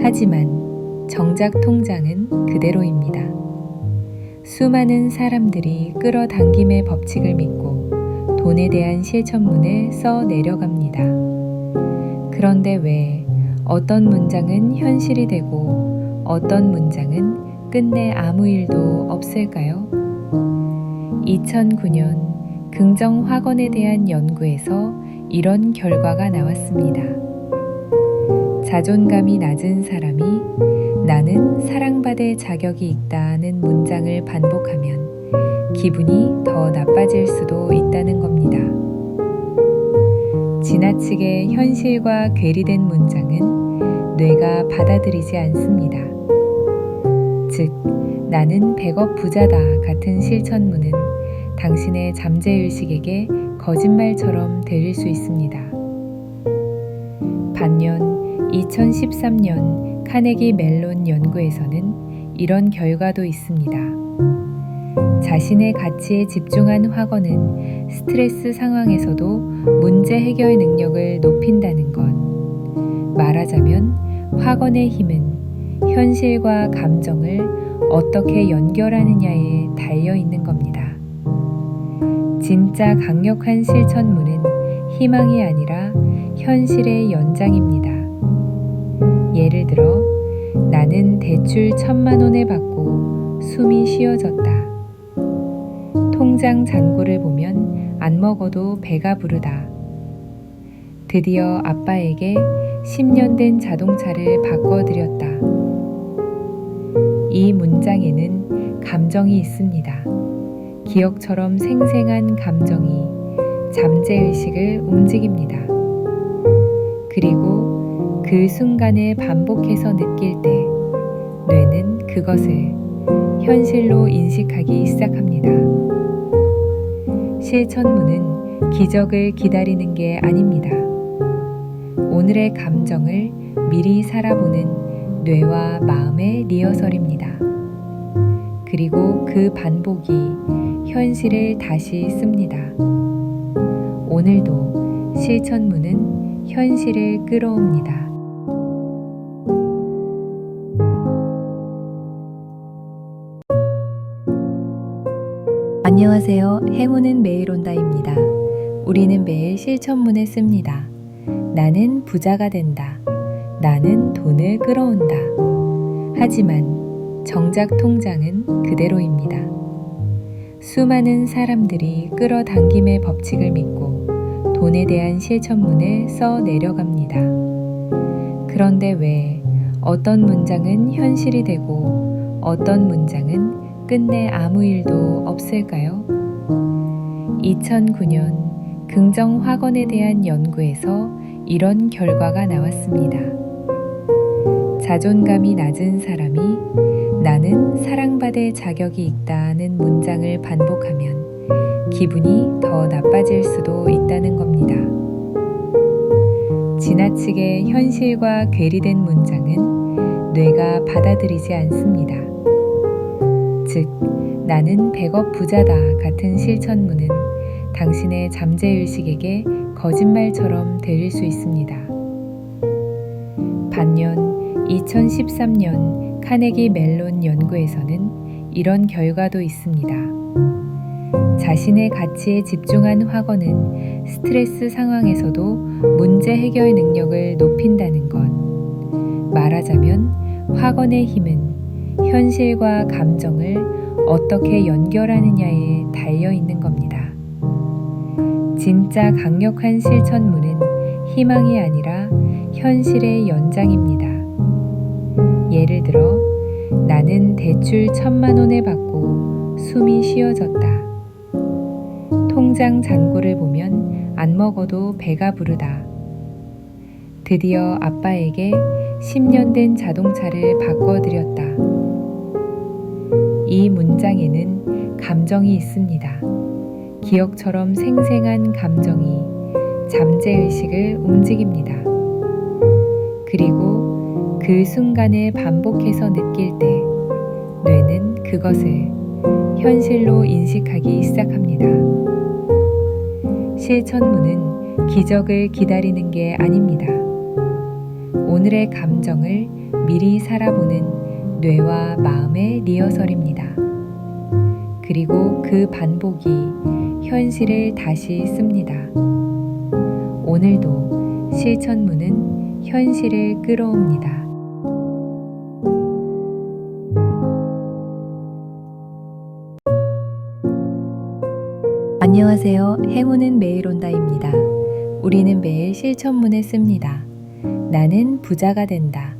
하지만 정작 통장은 그대로입니다. 수많은 사람들이 끌어당김의 법칙을 믿고 돈에 대한 실천문을 써 내려갑니다. 그런데 왜 어떤 문장은 현실이 되고 어떤 문장은 끝내 아무 일도 없을까요? 2009년 긍정확언에 대한 연구에서 이런 결과가 나왔습니다. 자존감이 낮은 사람이 나는 사랑받을 자격이 있다는 문장을 반복하면 기분이 더 나빠질 수도 있다는 겁니다. 지나치게 현실과 괴리된 문장은 뇌가 받아들이지 않습니다. 즉, 나는 100억 부자다 같은 실천문은 당신의 잠재의식에게 거짓말처럼 들릴 수 있습니다. 반면 2013년 카네기 멜론 연구에서는 이런 결과도 있습니다. 자신의 가치에 집중한 확언은 스트레스 상황에서도 문제 해결 능력을 높인다는 것. 말하자면 확언의 힘은 현실과 감정을 어떻게 연결하느냐에 달려 있는 겁니다. 진짜 강력한 실천문은 희망이 아니라 현실의 연장입니다. 예를 들어, 나는 대출 1,000만 원을 받고 숨이 쉬어졌다. 통장 잔고를 보면 안 먹어도 배가 부르다. 드디어 아빠에게 10년 된 자동차를 바꿔드렸다. 이 문장에는 감정이 있습니다. 기억처럼 생생한 감정이 잠재의식을 움직입니다. 그리고 그 순간에 반복해서 느낄 때 뇌는 그것을 현실로 인식하기 시작합니다. 실천문은 기적을 기다리는 게 아닙니다. 오늘의 감정을 미리 살아보는 뇌와 마음의 리허설입니다. 그리고 그 반복이 현실을 다시 씁니다. 오늘도 실천문은 현실을 끌어옵니다. 안녕하세요. 행운은 매일 온다입니다. 우리는 매일 실천문을 씁니다. 나는 부자가 된다. 나는 돈을 끌어온다. 하지만 정작 통장은 그대로입니다. 수많은 사람들이 끌어당김의 법칙을 믿고 돈에 대한 실천문을 써 내려갑니다. 그런데 왜 어떤 문장은 현실이 되고 어떤 문장은 끝내 아무 일도 없을까요? 2009년 긍정확언에 대한 연구에서 이런 결과가 나왔습니다. 자존감이 낮은 사람이 나는 사랑받을 자격이 있다는 문장을 반복하면 기분이 더 나빠질 수도 있다는 겁니다. 지나치게 현실과 괴리된 문장은 뇌가 받아들이지 않습니다. 즉, 나는 100억 부자다 같은 실천문은 당신의 잠재의식에게 거짓말처럼 들릴 수 있습니다. 반면 2013년 카네기 멜론 연구에서는 이런 결과도 있습니다. 자신의 가치에 집중한 확언은 스트레스 상황에서도 문제 해결 능력을 높인다는 것. 말하자면 확언의 힘은 현실과 감정을 어떻게 연결하느냐에 달려 있는 겁니다. 진짜 강력한 실천문은 희망이 아니라 현실의 연장입니다. 예를 들어, 나는 대출 1,000만 원을 받고 숨이 쉬어졌다. 통장 잔고를 보면 안 먹어도 배가 부르다. 드디어 아빠에게 10년 된 자동차를 바꿔드렸다. 이 문장에는 감정이 있습니다. 기억처럼 생생한 감정이 잠재의식을 움직입니다. 그리고 그 순간에 반복해서 느낄 때 뇌는 그것을 현실로 인식하기 시작합니다. 실천문은 기적을 기다리는 게 아닙니다. 오늘의 감정을 미리 살아보는 뇌와 마음의 리허설입니다. 그리고 그 반복이 현실을 다시 씁니다. 오늘도 실천문은 현실을 끌어옵니다. 안녕하세요. 행운은 매일 온다입니다. 우리는 매일 실천문을 씁니다. 나는 부자가 된다.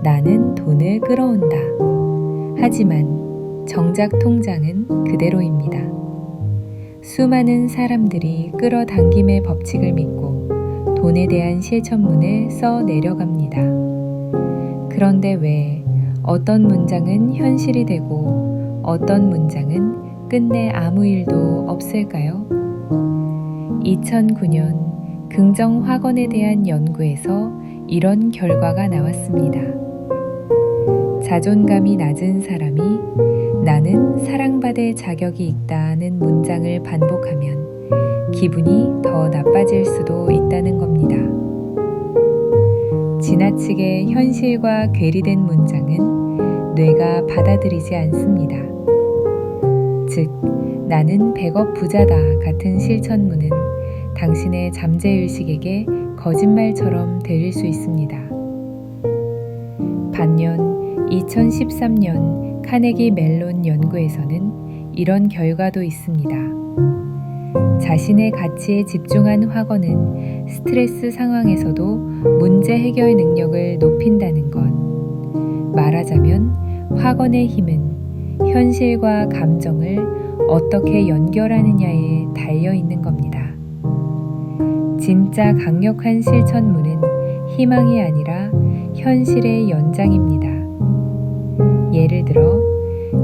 나는 돈을 끌어온다. 하지만 정작 통장은 그대로입니다. 수많은 사람들이 끌어당김의 법칙을 믿고 돈에 대한 실천문을 써 내려갑니다. 그런데 왜 어떤 문장은 현실이 되고 어떤 문장은 끝내 아무 일도 없을까요? 2009년 긍정확언에 대한 연구에서 이런 결과가 나왔습니다. 자존감이 낮은 사람이 나는 사랑받을 자격이 있다는 문장을 반복하면 기분이 더 나빠질 수도 있다는 겁니다. 지나치게 현실과 괴리된 문장은 뇌가 받아들이지 않습니다. 즉, 나는 100억 부자다 같은 실천문은 당신의 잠재의식에게 거짓말처럼 들릴 수 있습니다. 반면 2013년 카네기 멜론 연구에서는 이런 결과도 있습니다. 자신의 가치에 집중한 확언은 스트레스 상황에서도 문제 해결 능력을 높인다는 것. 말하자면 확언의 힘은 현실과 감정을 어떻게 연결하느냐에 달려 있는 겁니다. 진짜 강력한 실천문은 희망이 아니라 현실의 연장입니다. 예를 들어,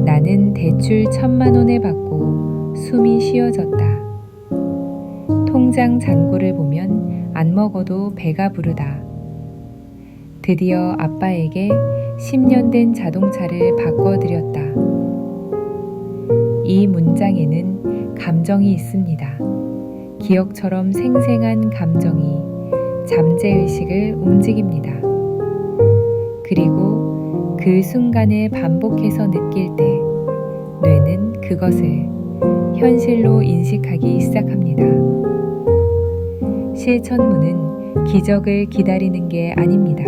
나는 대출 1,000만 원을 받고 숨이 쉬어졌다. 통장 잔고를 보면 안 먹어도 배가 부르다. 드디어 아빠에게 10년 된 자동차를 바꿔드렸다. 이 문장에는 감정이 있습니다. 기억처럼 생생한 감정이 잠재의식을 움직입니다. 그리고 그 순간을 반복해서 느낄 때 뇌는 그것을 현실로 인식하기 시작합니다. 실천문은 기적을 기다리는 게 아닙니다.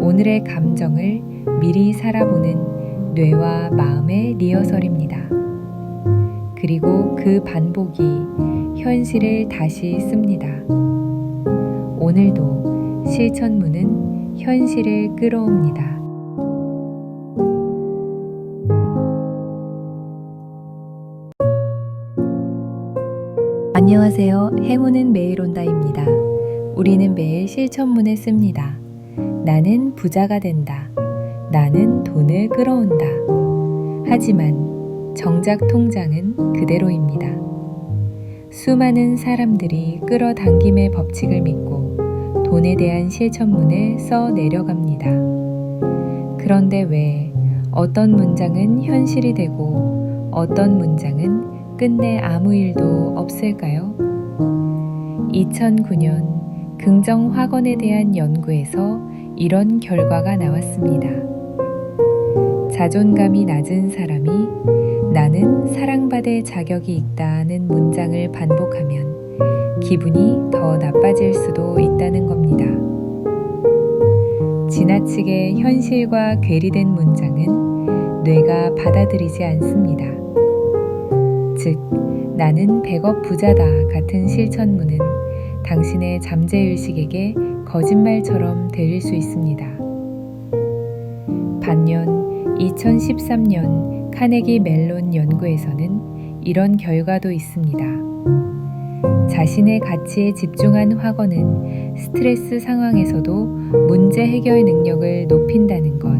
오늘의 감정을 미리 살아보는 뇌와 마음의 리허설입니다. 그리고 그 반복이 현실을 다시 씁니다. 오늘도 실천문은 현실을 끌어옵니다. 안녕하세요. 행운은 매일 온다입니다. 우리는 매일 실천문을 씁니다. 나는 부자가 된다. 나는 돈을 끌어온다. 하지만 정작 통장은 그대로입니다. 수많은 사람들이 끌어당김의 법칙을 믿고 돈에 대한 실천문을 써 내려갑니다. 그런데 왜 어떤 문장은 현실이 되고 어떤 문장은 끝내 아무 일도 없을까요? 2009년 긍정 확언에 대한 연구에서 이런 결과가 나왔습니다. 자존감이 낮은 사람이 나는 사랑받을 자격이 있다는 문장을 반복하면 기분이 더 나빠질 수도 있다는 겁니다. 지나치게 현실과 괴리된 문장은 뇌가 받아들이지 않습니다. 즉, 나는 100억 부자다 같은 실천문은 당신의 잠재의식에게 거짓말처럼 들릴 수 있습니다. 반면 2013년 카네기 멜론 연구에서는 이런 결과도 있습니다. 자신의 가치에 집중한 확언은 스트레스 상황에서도 문제 해결 능력을 높인다는 것.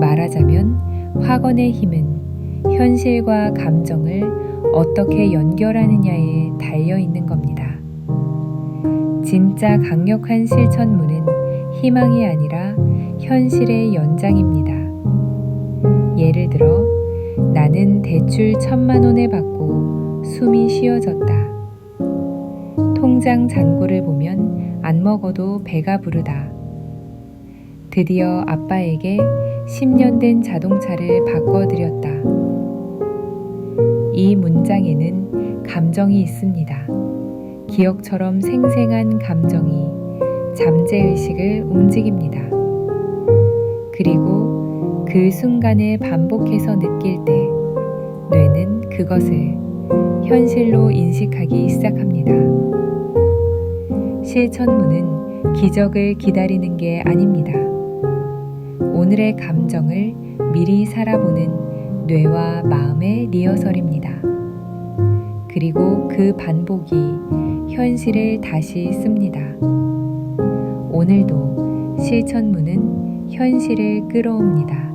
말하자면 확언의 힘은 현실과 감정을 어떻게 연결하느냐에 달려 있는 겁니다. 진짜 강력한 실천문은 희망이 아니라 현실의 연장입니다. 예를 들어, 나는 대출 1,000만 원을 받고 숨이 쉬어졌다. 통장 잔고를 보면 안 먹어도 배가 부르다. 드디어 아빠에게 10년 된 자동차를 바꿔드렸다. 이 문장에는 감정이 있습니다. 기억처럼 생생한 감정이 잠재의식을 움직입니다. 그리고 그 순간을 반복해서 느낄 때 뇌는 그것을 현실로 인식하기 시작합니다. 실천문은 기적을 기다리는 게 아닙니다. 오늘의 감정을 미리 살아보는 뇌와 마음의 리허설입니다. 그리고 그 반복이 현실을 다시 씁니다. 오늘도 실천문은 현실을 끌어옵니다.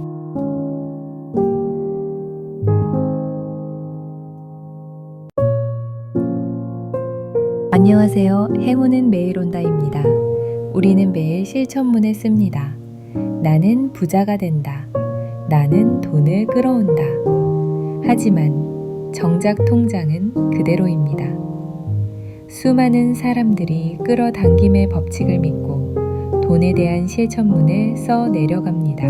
안녕하세요. 행운은 매일 온다입니다. 우리는 매일 실천문을 씁니다. 나는 부자가 된다. 나는 돈을 끌어온다. 하지만 정작 통장은 그대로입니다. 수많은 사람들이 끌어당김의 법칙을 믿고 돈에 대한 실천문을 써 내려갑니다.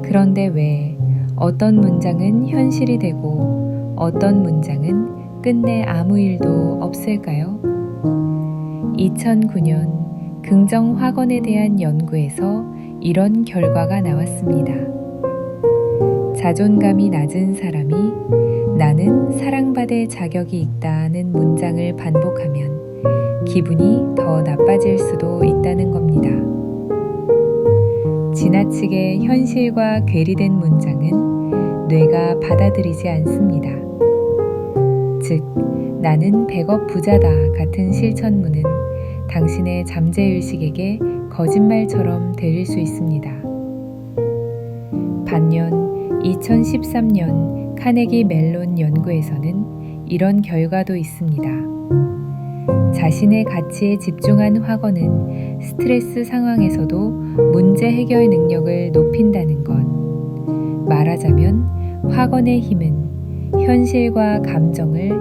그런데 왜 어떤 문장은 현실이 되고 어떤 문장은 끝내 아무 일도 없을까요? 2009년 긍정 확언에 대한 연구에서 이런 결과가 나왔습니다. 자존감이 낮은 사람이 나는 사랑받을 자격이 있다는 문장을 반복하면 기분이 더 나빠질 수도 있다는 겁니다. 지나치게 현실과 괴리된 문장은 뇌가 받아들이지 않습니다. 즉, 나는 100억 부자다 같은 실천문은 당신의 잠재의식에게 거짓말처럼 들릴 수 있습니다. 반면 2013년 카네기 멜론 연구에서는 이런 결과도 있습니다. 자신의 가치에 집중한 확언은 스트레스 상황에서도 문제 해결 능력을 높인다는 것. 말하자면 확언의 힘은 현실과 감정을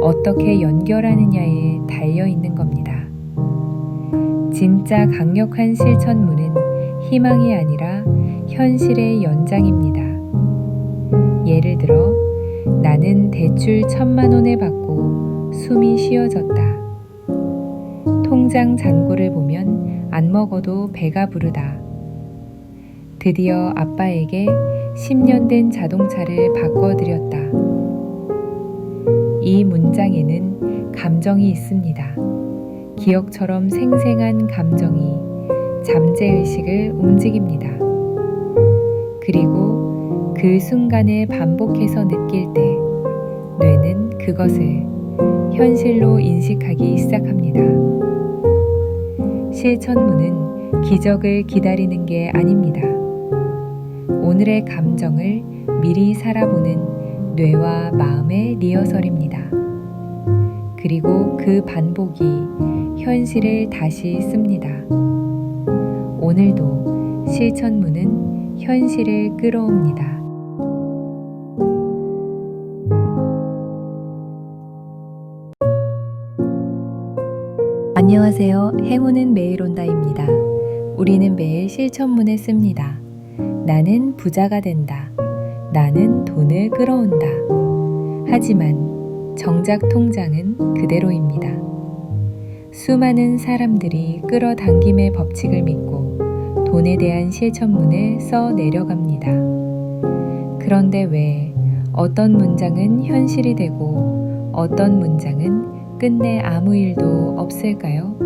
어떻게 연결하느냐에 달려 있는 겁니다. 진짜 강력한 실천문은 희망이 아니라 현실의 연장입니다. 예를 들어, 나는 대출 1,000만 원을 받고 숨이 쉬어졌다. 통장 잔고를 보면 안 먹어도 배가 부르다. 드디어 아빠에게 10년 된 자동차를 바꿔드렸다. 이 문장에는 감정이 있습니다. 기억처럼 생생한 감정이 잠재의식을 움직입니다. 그리고 그 순간을 반복해서 느낄 때 뇌는 그것을 현실로 인식하기 시작합니다. 실천문은 기적을 기다리는 게 아닙니다. 오늘의 감정을 미리 살아보는 뇌와 마음의 리허설입니다. 그리고 그 반복이 현실을 다시 씁니다. 오늘도 실천문은 현실을 끌어옵니다. 안녕하세요. 행운은 매일 온다입니다. 우리는 매일 실천문을 씁니다. 나는 부자가 된다. 나는 돈을 끌어온다. 하지만 정작 통장은 그대로입니다. 수많은 사람들이 끌어당김의 법칙을 믿고 돈에 대한 실천문을 써 내려갑니다. 그런데 왜 어떤 문장은 현실이 되고 어떤 문장은 끝내 아무 일도 없을까요?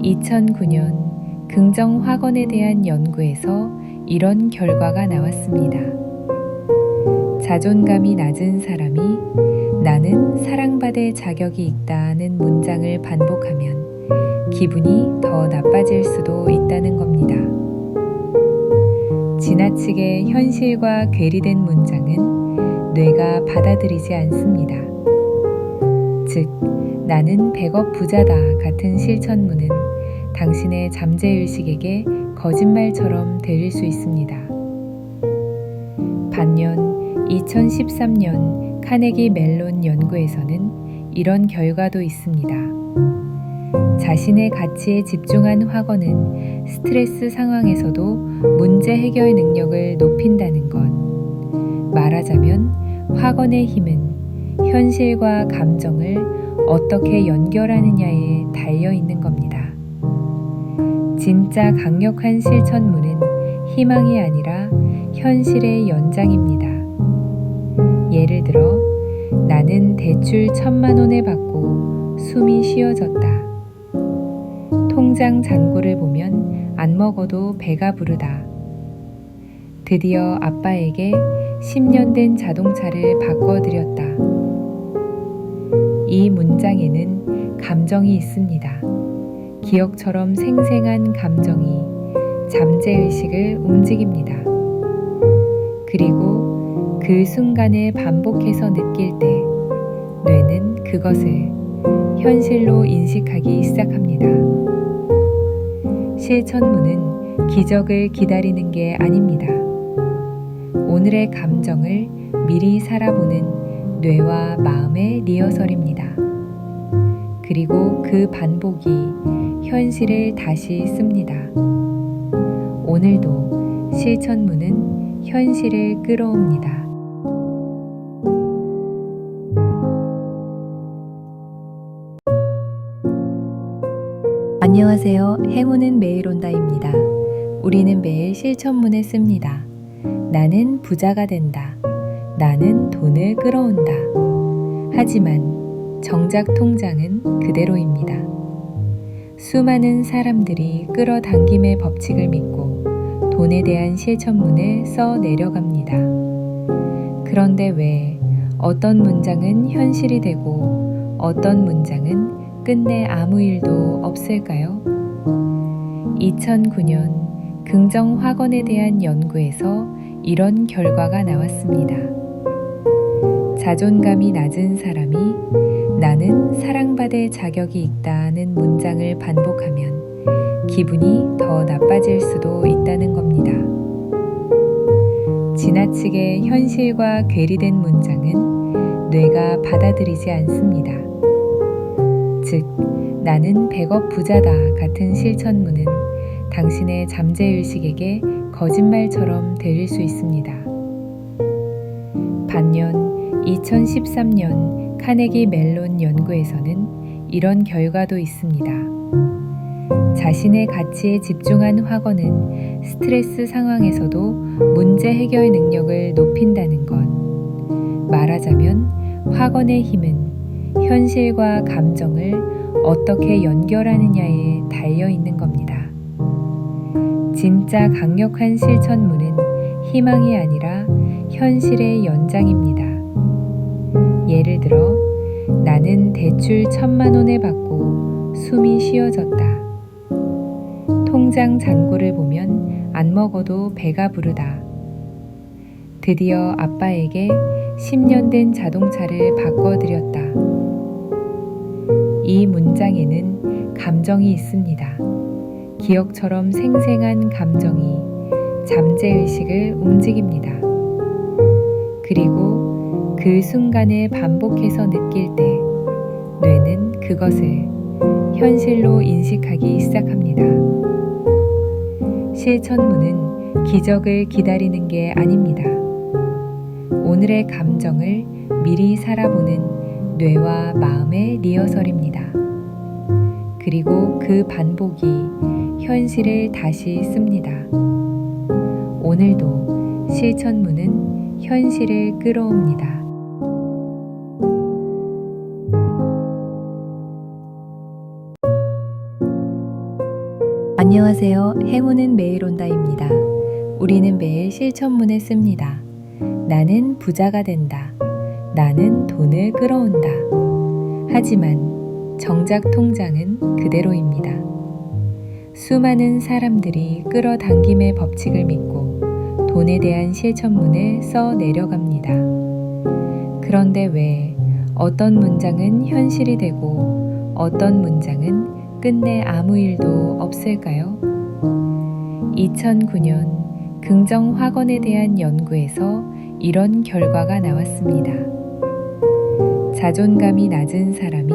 2009년 긍정 확언에 대한 연구에서 이런 결과가 나왔습니다. 자존감이 낮은 사람이 나는 사랑받을 자격이 있다는 문장을 반복하면 기분이 더 나빠질 수도 있다는 겁니다. 지나치게 현실과 괴리된 문장은 뇌가 받아들이지 않습니다. 즉, 나는 100억 부자다 같은 실천문은 당신의 잠재의식에게 거짓말처럼 들릴 수 있습니다. 반면 2013년 카네기 멜론 연구에서는 이런 결과도 있습니다. 자신의 가치에 집중한 확언은 스트레스 상황에서도 문제 해결 능력을 높인다는 것. 말하자면 확언의 힘은 현실과 감정을 어떻게 연결하느냐에 달려 있는 겁니다. 진짜 강력한 실천문은 희망이 아니라 현실의 연장입니다. 예를 들어, 나는 대출 1,000만 원을 받고 숨이 쉬어졌다. 통장 잔고를 보면 안 먹어도 배가 부르다. 드디어 아빠에게 10년 된 자동차를 바꿔드렸다. 이 문장에는 감정이 있습니다. 기억처럼 생생한 감정이 잠재의식을 움직입니다. 그리고 그 순간을 반복해서 느낄 때 뇌는 그것을 현실로 인식하기 시작합니다. 실천문은 기적을 기다리는 게 아닙니다. 오늘의 감정을 미리 살아보는 뇌와 마음의 리허설입니다. 그리고 그 반복이 현실을 다시 씁니다. 오늘도 실천문은 현실을 끌어옵니다. 안녕하세요. 행운은 매일 온다입니다. 우리는 매일 실천문을 씁니다. 나는 부자가 된다. 나는 돈을 끌어온다. 하지만 정작 통장은 그대로입니다. 수많은 사람들이 끌어당김의 법칙을 믿고 돈에 대한 실천문을 써 내려갑니다. 그런데 왜 어떤 문장은 현실이 되고 어떤 문장은 끝내 아무 일도 없을까요? 2009년 긍정확언에 대한 연구에서 이런 결과가 나왔습니다. 자존감이 낮은 사람이 나는 사랑받을 자격이 있다는 문장을 반복하면 기분이 더 나빠질 수도 있다는 겁니다. 지나치게 현실과 괴리된 문장은 뇌가 받아들이지 않습니다. 즉, 나는 100억 부자다 같은 실천문은 당신의 잠재의식에게 거짓말처럼 들릴 수 있습니다. 반면 2013년 카네기 멜론 연구에서는 이런 결과도 있습니다. 자신의 가치에 집중한 확언은 스트레스 상황에서도 문제 해결 능력을 높인다는 것. 말하자면 확언의 힘은 현실과 감정을 어떻게 연결하느냐에 달려 있는 겁니다. 진짜 강력한 실천문은 희망이 아니라 현실의 연장입니다. 예를 들어, 나는 대출 1,000만 원을 받고 숨이 쉬어졌다. 통장 잔고를 보면 안 먹어도 배가 부르다. 드디어 아빠에게 10년 된 자동차를 바꿔드렸다. 이 문장에는 감정이 있습니다. 기억처럼 생생한 감정이 잠재의식을 움직입니다. 그리고 그 순간을 반복해서 느낄 때 뇌는 그것을 현실로 인식하기 시작합니다. 실천문은 기적을 기다리는 게 아닙니다. 오늘의 감정을 미리 살아보는 뇌와 마음의 리허설입니다. 그리고 그 반복이 현실을 다시 씁니다. 오늘도 실천문은 현실을 끌어옵니다. 안녕하세요. 행운은 매일 온다입니다. 우리는 매일 실천문을 씁니다. 나는 부자가 된다. 나는 돈을 끌어온다. 하지만 정작 통장은 그대로입니다. 수많은 사람들이 끌어당김의 법칙을 믿고 돈에 대한 실천문을 써 내려갑니다. 그런데 왜 어떤 문장은 현실이 되고 어떤 문장은 끝내 아무 일도 없을까요? 2009년 긍정확언에 대한 연구에서 이런 결과가 나왔습니다. 자존감이 낮은 사람이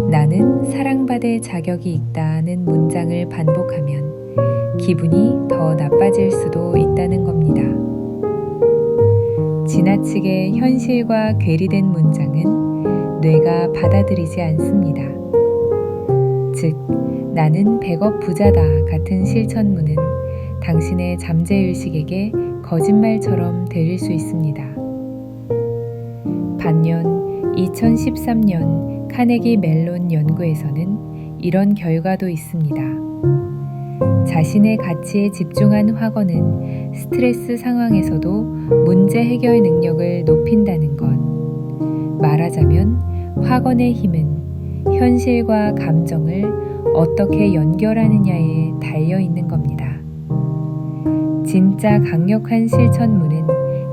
나는 사랑받을 자격이 있다는 문장을 반복하면 기분이 더 나빠질 수도 있다는 겁니다. 지나치게 현실과 괴리된 문장은 뇌가 받아들이지 않습니다. 즉, 나는 100억 부자다 같은 실천문은 당신의 잠재의식에게 거짓말처럼 들릴 수 있습니다. 반면 2013년 카네기 멜론 연구에서는 이런 결과도 있습니다. 자신의 가치에 집중한 확언은 스트레스 상황에서도 문제 해결 능력을 높인다는 것. 말하자면 확언의 힘은 현실과 감정을 어떻게 연결하느냐에 달려 있는 겁니다. 진짜 강력한 실천문은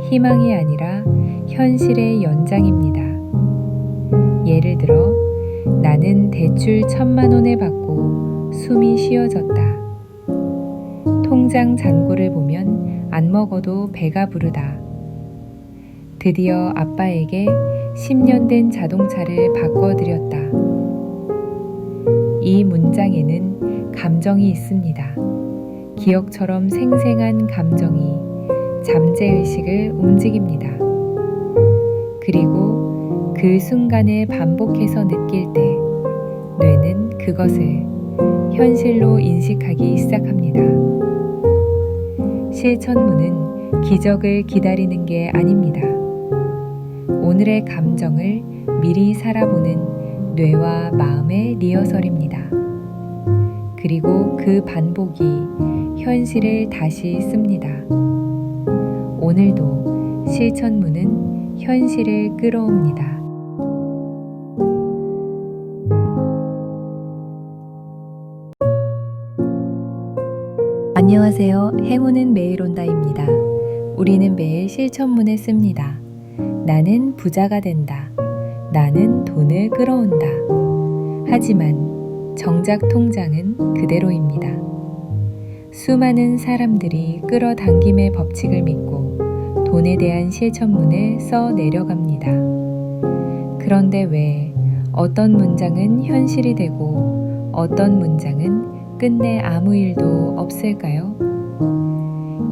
희망이 아니라 현실의 연장입니다. 예를 들어, 나는 대출 1,000만 원을 받고 숨이 쉬어졌다. 통장 잔고를 보면 안 먹어도 배가 부르다. 드디어 아빠에게 10년 된 자동차를 바꿔드렸다. 이 문장에는 감정이 있습니다. 기억처럼 생생한 감정이 잠재의식을 움직입니다. 그리고 그 순간을 반복해서 느낄 때 뇌는 그것을 현실로 인식하기 시작합니다. 실천문은 기적을 기다리는 게 아닙니다. 오늘의 감정을 미리 살아보는 뇌와 마음의 리허설입니다. 그리고 그 반복이 현실을 다시 씁니다. 오늘도 실천문은 현실을 끌어옵니다. 안녕하세요. 해무는 매일 온다입니다. 우리는 매일 실천문을 씁니다. 나는 부자가 된다. 나는 돈을 끌어온다. 하지만 정작 통장은 그대로입니다. 수많은 사람들이 끌어당김의 법칙을 믿고 돈에 대한 실천문을 써 내려갑니다. 그런데 왜 어떤 문장은 현실이 되고 어떤 문장은 끝내 아무 일도 없을까요?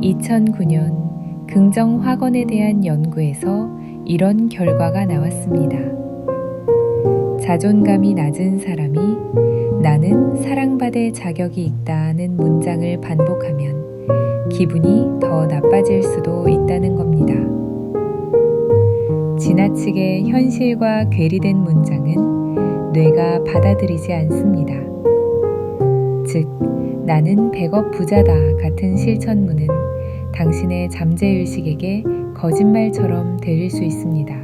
2009년 긍정확언에 대한 연구에서 이런 결과가 나왔습니다. 자존감이 낮은 사람이 나는 사랑받을 자격이 있다는 문장을 반복하면 기분이 더 나빠질 수도 있다는 겁니다. 지나치게 현실과 괴리된 문장은 뇌가 받아들이지 않습니다. 즉, 나는 100억 부자다 같은 실천문은 당신의 잠재의식에게 거짓말처럼 들릴 수 있습니다.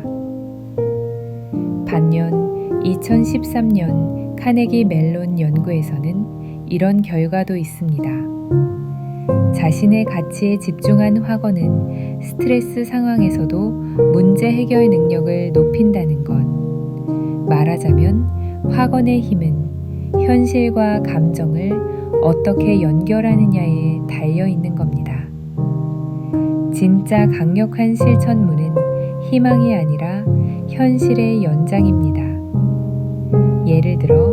반면 2013년 카네기 멜론 연구에서는 이런 결과도 있습니다. 자신의 가치에 집중한 확언은 스트레스 상황에서도 문제 해결 능력을 높인다는 것. 말하자면 확언의 힘은 현실과 감정을 어떻게 연결하느냐에 달려 있는 겁니다. 진짜 강력한 실천문은 희망이 아니라 현실의 연장입니다. 예를 들어,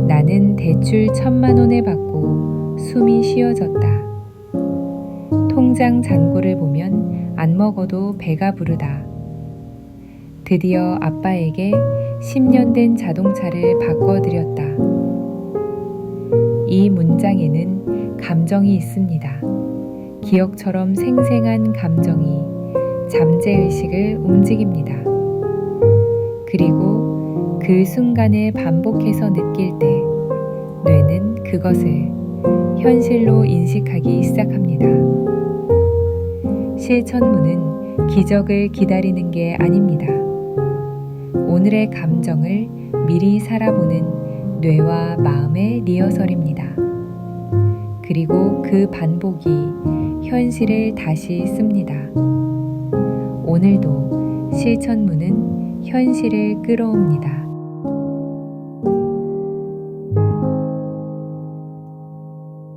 나는 대출 1,000만 원을 받고 숨이 쉬어졌다. 통장 잔고를 보면 안 먹어도 배가 부르다. 드디어 아빠에게 10년 된 자동차를 바꿔드렸다. 이 문장에는 감정이 있습니다. 기억처럼 생생한 감정이 잠재의식을 움직입니다. 그리고 그 순간을 반복해서 느낄 때 뇌는 그것을 현실로 인식하기 시작합니다. 실천문은 기적을 기다리는 게 아닙니다. 오늘의 감정을 미리 살아보는 뇌와 마음의 리허설입니다. 그리고 그 반복이 현실을 다시 씁니다. 오늘도 실천문은 현실을 끌어옵니다.